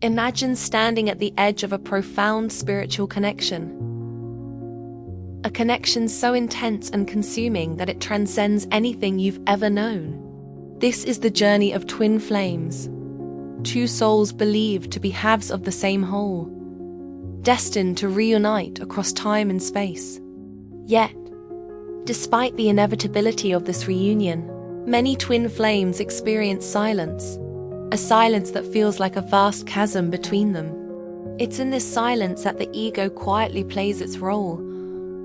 Imagine standing at the edge of a profound spiritual connection. A connection so intense and consuming that it transcends anything you've ever known. This is the journey of twin flames, two souls believed to be halves of the same whole, destined to reunite across time and space. Yet, despite the inevitability of this reunion, many twin flames experience silence, a silence that feels like a vast chasm between them. It's in this silence that the ego quietly plays its role,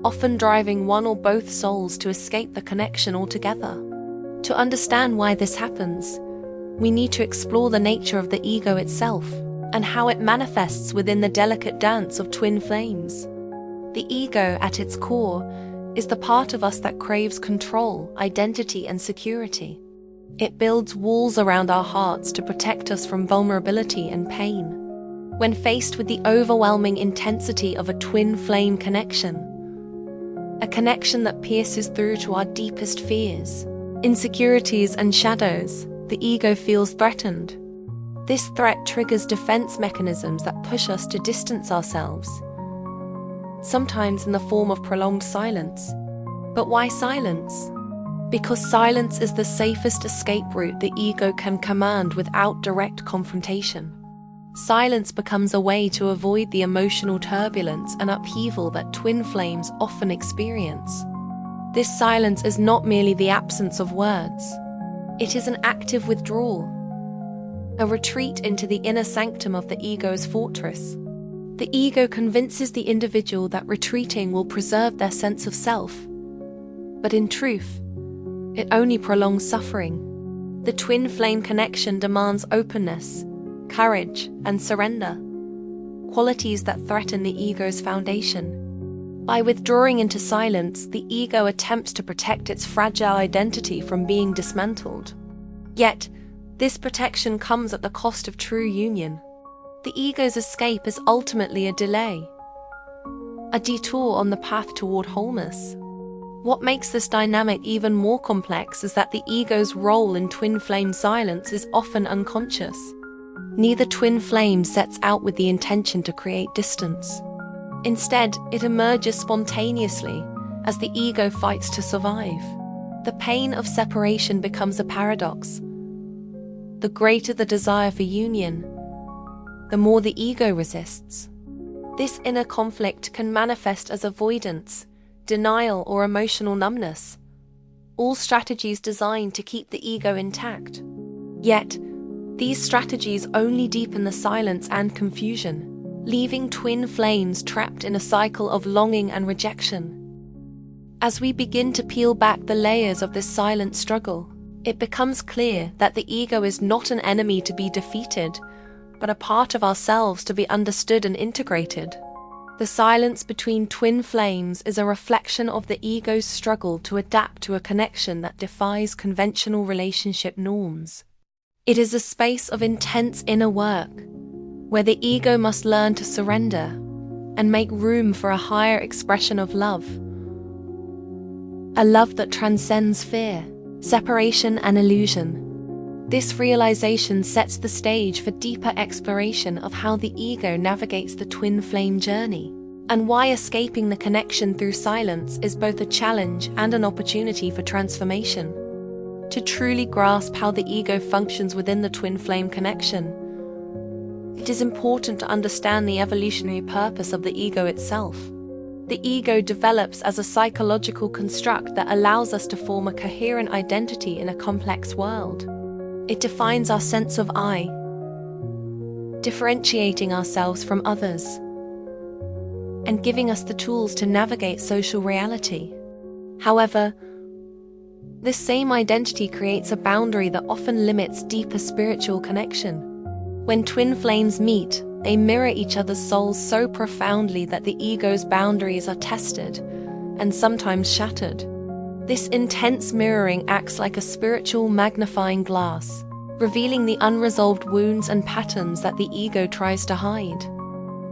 often driving one or both souls to escape the connection altogether. To understand why this happens, we need to explore the nature of the ego itself and how it manifests within the delicate dance of twin flames. The ego, at its core, is the part of us that craves control, identity, and security. It builds walls around our hearts to protect us from vulnerability and pain. When faced with the overwhelming intensity of a twin flame connection, a connection that pierces through to our deepest fears, insecurities, and shadows, the ego feels threatened. This threat triggers defense mechanisms that push us to distance ourselves, sometimes in the form of prolonged silence. But why silence? Because silence is the safest escape route the ego can command without direct confrontation. Silence becomes a way to avoid the emotional turbulence and upheaval that twin flames often experience. This silence is not merely the absence of words. It is an active withdrawal, a retreat into the inner sanctum of the ego's fortress. The ego convinces the individual that retreating will preserve their sense of self, but in truth, it only prolongs suffering. The twin flame connection demands openness, courage, and surrender, qualities that threaten the ego's foundation. By withdrawing into silence, the ego attempts to protect its fragile identity from being dismantled. Yet, this protection comes at the cost of true union. The ego's escape is ultimately a delay, a detour on the path toward wholeness. What makes this dynamic even more complex is that the ego's role in twin flame silence is often unconscious. Neither twin flame sets out with the intention to create distance. Instead, it emerges spontaneously as the ego fights to survive. The pain of separation becomes a paradox. The greater the desire for union, the more the ego resists. This inner conflict can manifest as avoidance, denial, or emotional numbness, all strategies designed to keep the ego intact. Yet, these strategies only deepen the silence and confusion, leaving twin flames trapped in a cycle of longing and rejection. As we begin to peel back the layers of this silent struggle, it becomes clear that the ego is not an enemy to be defeated, but a part of ourselves to be understood and integrated. The silence between twin flames is a reflection of the ego's struggle to adapt to a connection that defies conventional relationship norms. It is a space of intense inner work, where the ego must learn to surrender and make room for a higher expression of love. A love that transcends fear, separation, and illusion. This realization sets the stage for deeper exploration of how the ego navigates the twin flame journey, and why escaping the connection through silence is both a challenge and an opportunity for transformation. To truly grasp how the ego functions within the twin flame connection, it is important to understand the evolutionary purpose of the ego itself. The ego develops as a psychological construct that allows us to form a coherent identity in a complex world. It defines our sense of I, differentiating ourselves from others, and giving us the tools to navigate social reality. However, this same identity creates a boundary that often limits deeper spiritual connection. When twin flames meet, they mirror each other's souls so profoundly that the ego's boundaries are tested and sometimes shattered. This intense mirroring acts like a spiritual magnifying glass, revealing the unresolved wounds and patterns that the ego tries to hide.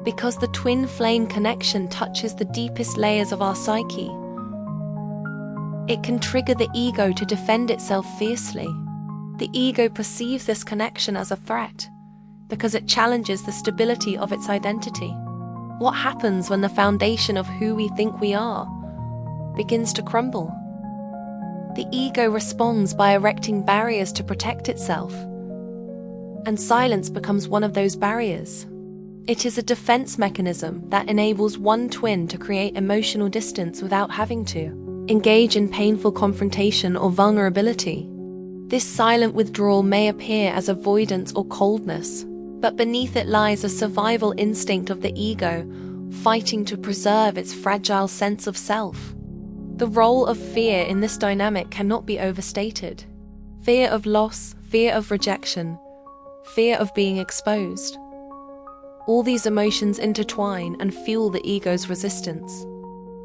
Because the twin flame connection touches the deepest layers of our psyche, it can trigger the ego to defend itself fiercely. The ego perceives this connection as a threat, because it challenges the stability of its identity. What happens when the foundation of who we think we are begins to crumble? The ego responds by erecting barriers to protect itself, and silence becomes one of those barriers. It is a defense mechanism that enables one twin to create emotional distance without having to engage in painful confrontation or vulnerability. This silent withdrawal may appear as avoidance or coldness, but beneath it lies a survival instinct of the ego, fighting to preserve its fragile sense of self. The role of fear in this dynamic cannot be overstated. Fear of loss, fear of rejection, fear of being exposed. All these emotions intertwine and fuel the ego's resistance.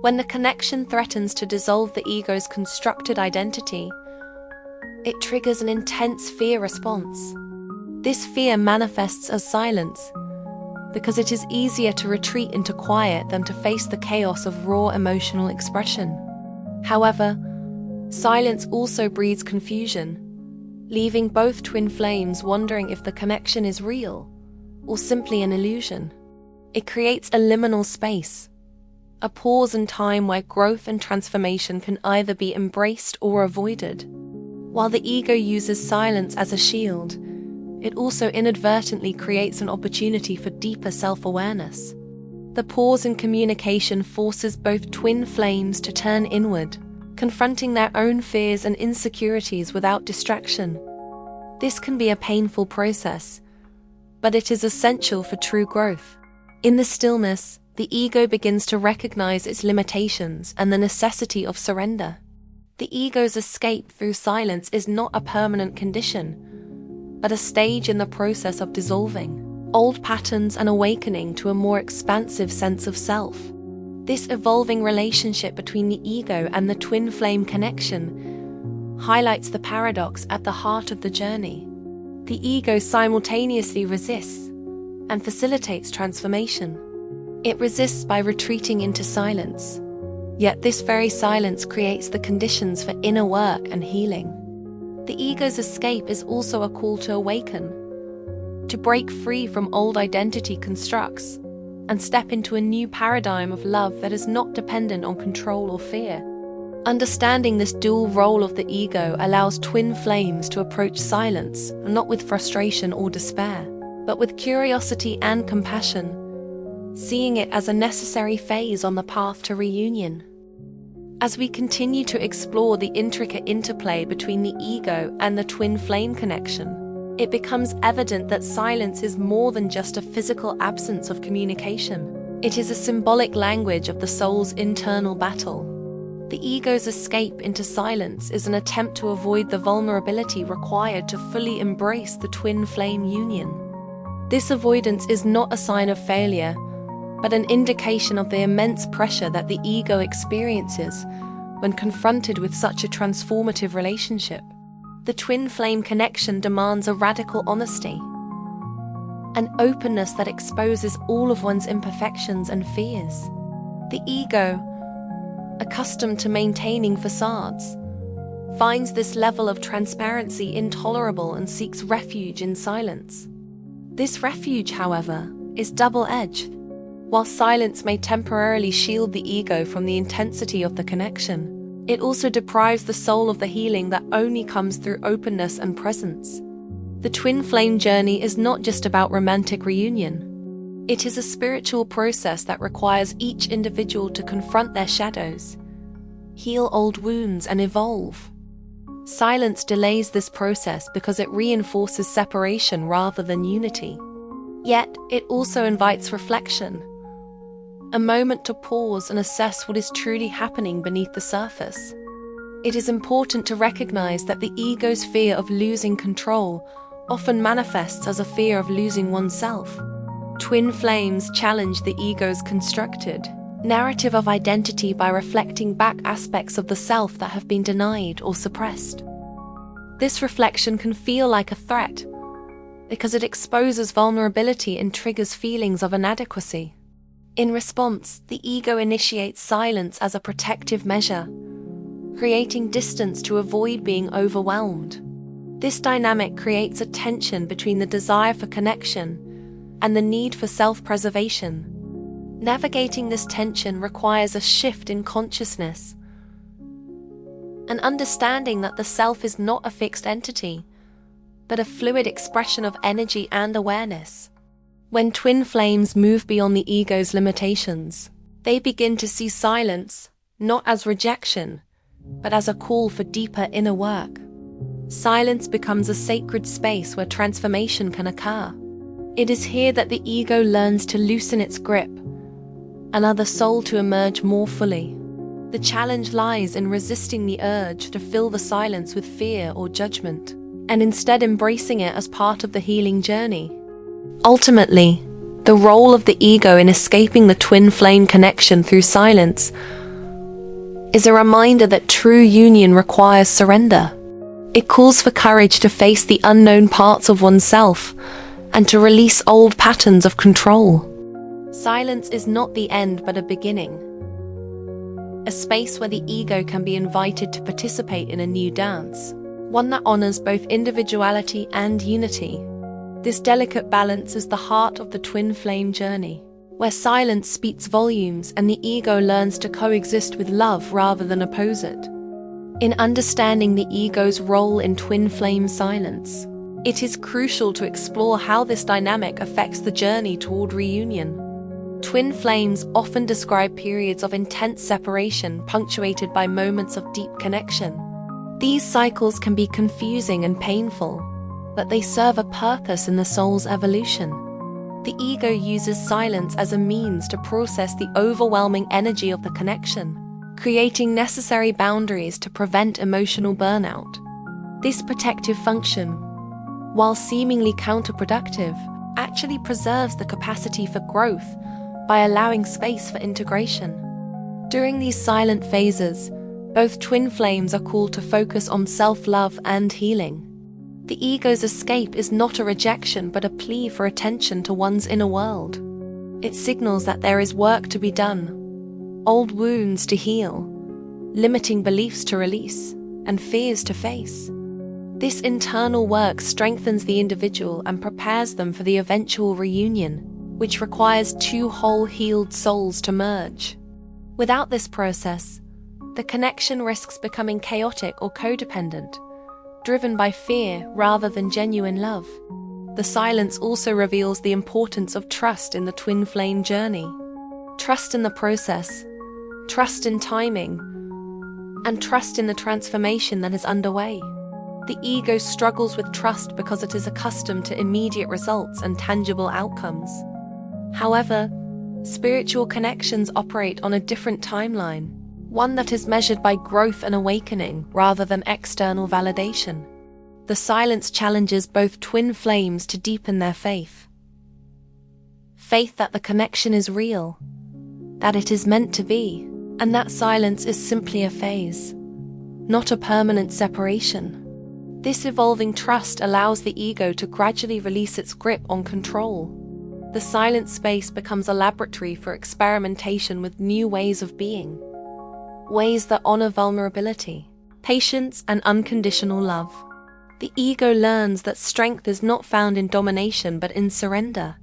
When the connection threatens to dissolve the ego's constructed identity, it triggers an intense fear response. This fear manifests as silence, because it is easier to retreat into quiet than to face the chaos of raw emotional expression. However, silence also breeds confusion, leaving both twin flames wondering if the connection is real or simply an illusion. It creates a liminal space, a pause in time where growth and transformation can either be embraced or avoided. While the ego uses silence as a shield, it also inadvertently creates an opportunity for deeper self-awareness. The pause in communication forces both twin flames to turn inward, confronting their own fears and insecurities without distraction. This can be a painful process, but it is essential for true growth. In the stillness, the ego begins to recognize its limitations and the necessity of surrender. The ego's escape through silence is not a permanent condition, but a stage in the process of dissolving old patterns and awakening to a more expansive sense of self. This evolving relationship between the ego and the twin flame connection highlights the paradox at the heart of the journey. The ego simultaneously resists and facilitates transformation. It resists by retreating into silence, yet this very silence creates the conditions for inner work and healing. The ego's escape is also a call to awaken, to break free from old identity constructs, and step into a new paradigm of love that is not dependent on control or fear. Understanding this dual role of the ego allows twin flames to approach silence not with frustration or despair, but with curiosity and compassion, seeing it as a necessary phase on the path to reunion. As we continue to explore the intricate interplay between the ego and the twin flame connection, it becomes evident that silence is more than just a physical absence of communication. It is a symbolic language of the soul's internal battle. The ego's escape into silence is an attempt to avoid the vulnerability required to fully embrace the twin flame union. This avoidance is not a sign of failure, but an indication of the immense pressure that the ego experiences when confronted with such a transformative relationship. The twin flame connection demands a radical honesty, an openness that exposes all of one's imperfections and fears. The ego, accustomed to maintaining facades, finds this level of transparency intolerable and seeks refuge in silence. This refuge, however, is double-edged. While silence may temporarily shield the ego from the intensity of the connection, it also deprives the soul of the healing that only comes through openness and presence. The twin flame journey is not just about romantic reunion. It is a spiritual process that requires each individual to confront their shadows, heal old wounds, and evolve. Silence delays this process because it reinforces separation rather than unity. Yet, it also invites reflection, a moment to pause and assess what is truly happening beneath the surface. It is important to recognize that the ego's fear of losing control often manifests as a fear of losing oneself. Twin flames challenge the ego's constructed narrative of identity by reflecting back aspects of the self that have been denied or suppressed. This reflection can feel like a threat because it exposes vulnerability and triggers feelings of inadequacy. In response, the ego initiates silence as a protective measure, creating distance to avoid being overwhelmed. This dynamic creates a tension between the desire for connection and the need for self-preservation. Navigating this tension requires a shift in consciousness, an understanding that the self is not a fixed entity, but a fluid expression of energy and awareness. When twin flames move beyond the ego's limitations, they begin to see silence not as rejection, but as a call for deeper inner work. Silence becomes a sacred space where transformation can occur. It is here that the ego learns to loosen its grip and allow the soul to emerge more fully. The challenge lies in resisting the urge to fill the silence with fear or judgment, and instead embracing it as part of the healing journey. Ultimately, the role of the ego in escaping the twin flame connection through silence is a reminder that true union requires surrender. It calls for courage to face the unknown parts of oneself and to release old patterns of control. Silence is not the end but a beginning, a space where the ego can be invited to participate in a new dance, one that honors both individuality and unity. This delicate balance is the heart of the twin flame journey, where silence speaks volumes and the ego learns to coexist with love rather than oppose it. In understanding the ego's role in twin flame silence, it is crucial to explore how this dynamic affects the journey toward reunion. Twin flames often describe periods of intense separation punctuated by moments of deep connection. These cycles can be confusing and painful, but they serve a purpose in the soul's evolution. The ego uses silence as a means to process the overwhelming energy of the connection, creating necessary boundaries to prevent emotional burnout. This protective function, while seemingly counterproductive, actually preserves the capacity for growth by allowing space for integration. During these silent phases, both twin flames are called to focus on self-love and healing. The ego's escape is not a rejection but a plea for attention to one's inner world. It signals that there is work to be done, old wounds to heal, limiting beliefs to release, and fears to face. This internal work strengthens the individual and prepares them for the eventual reunion, which requires two whole healed souls to merge. Without this process, the connection risks becoming chaotic or codependent, driven by fear rather than genuine love. The silence also reveals the importance of trust in the twin flame journey. Trust in the process, trust in timing, and trust in the transformation that is underway. The ego struggles with trust because it is accustomed to immediate results and tangible outcomes. However, spiritual connections operate on a different timeline, one that is measured by growth and awakening rather than external validation. The silence challenges both twin flames to deepen their faith. Faith that the connection is real, that it is meant to be, and that silence is simply a phase, not a permanent separation. This evolving trust allows the ego to gradually release its grip on control. The silent space becomes a laboratory for experimentation with new ways of being, ways that honor vulnerability, patience, and unconditional love. The ego learns that strength is not found in domination but in surrender.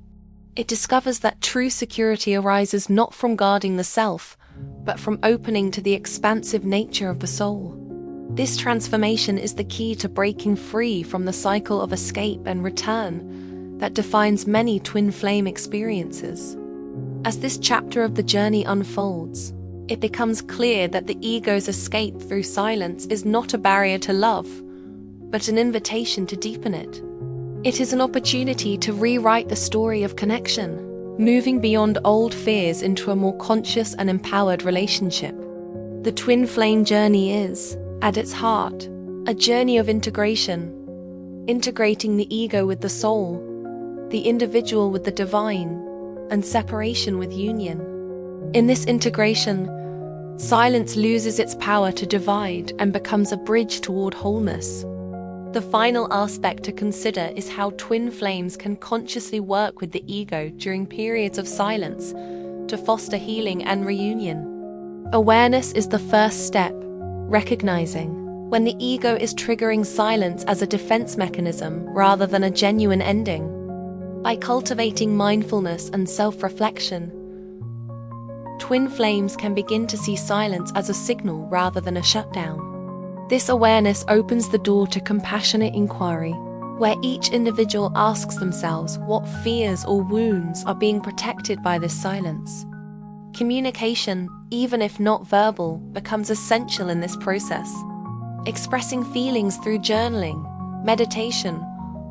It discovers that true security arises not from guarding the self, but from opening to the expansive nature of the soul. This transformation is the key to breaking free from the cycle of escape and return that defines many twin flame experiences. As this chapter of the journey unfolds, it becomes clear that the ego's escape through silence is not a barrier to love, but an invitation to deepen it. It is an opportunity to rewrite the story of connection, moving beyond old fears into a more conscious and empowered relationship. The twin flame journey is, at its heart, a journey of integration, integrating the ego with the soul, the individual with the divine, and separation with union. In this integration, silence loses its power to divide and becomes a bridge toward wholeness. The final aspect to consider is how twin flames can consciously work with the ego during periods of silence to foster healing and reunion. Awareness is the first step, recognizing when the ego is triggering silence as a defense mechanism rather than a genuine ending. By cultivating mindfulness and self-reflection, twin flames can begin to see silence as a signal rather than a shutdown. This awareness opens the door to compassionate inquiry, where each individual asks themselves what fears or wounds are being protected by this silence. Communication, even if not verbal, becomes essential in this process. Expressing feelings through journaling, meditation,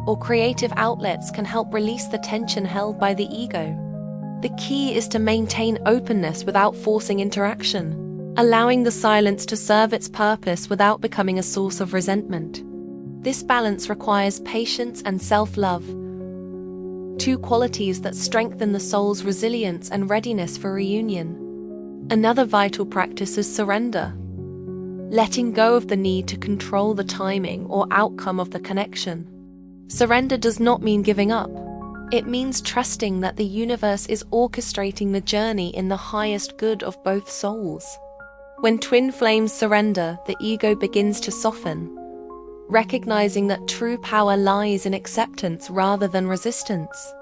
or creative outlets can help release the tension held by the ego. The key is to maintain openness without forcing interaction, allowing the silence to serve its purpose without becoming a source of resentment. This balance requires patience and self-love, two qualities that strengthen the soul's resilience and readiness for reunion. Another vital practice is surrender, letting go of the need to control the timing or outcome of the connection. Surrender does not mean giving up. It means trusting that the universe is orchestrating the journey in the highest good of both souls. When twin flames surrender, the ego begins to soften, recognizing that true power lies in acceptance rather than resistance.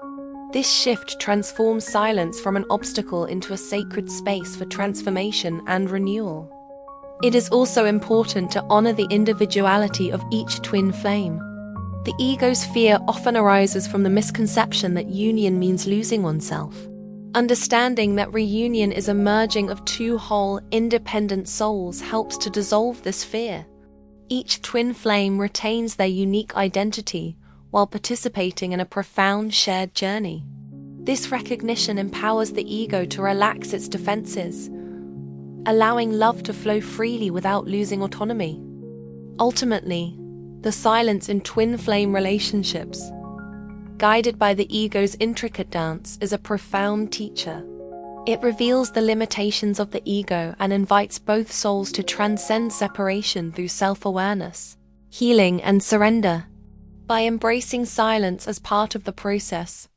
This shift transforms silence from an obstacle into a sacred space for transformation and renewal. It is also important to honor the individuality of each twin flame. The ego's fear often arises from the misconception that union means losing oneself. Understanding that reunion is a merging of two whole, independent souls helps to dissolve this fear. Each twin flame retains their unique identity while participating in a profound shared journey. This recognition empowers the ego to relax its defenses, allowing love to flow freely without losing autonomy. Ultimately, the silence in twin flame relationships, guided by the ego's intricate dance, is a profound teacher. It reveals the limitations of the ego and invites both souls to transcend separation through self-awareness, healing, and surrender. By embracing silence as part of the process,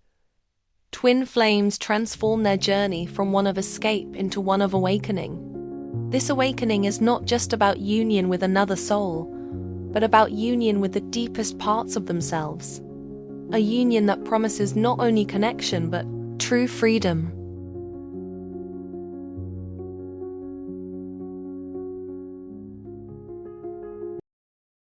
twin flames transform their journey from one of escape into one of awakening. This awakening is not just about union with another soul, but about union with the deepest parts of themselves. A union that promises not only connection but true freedom.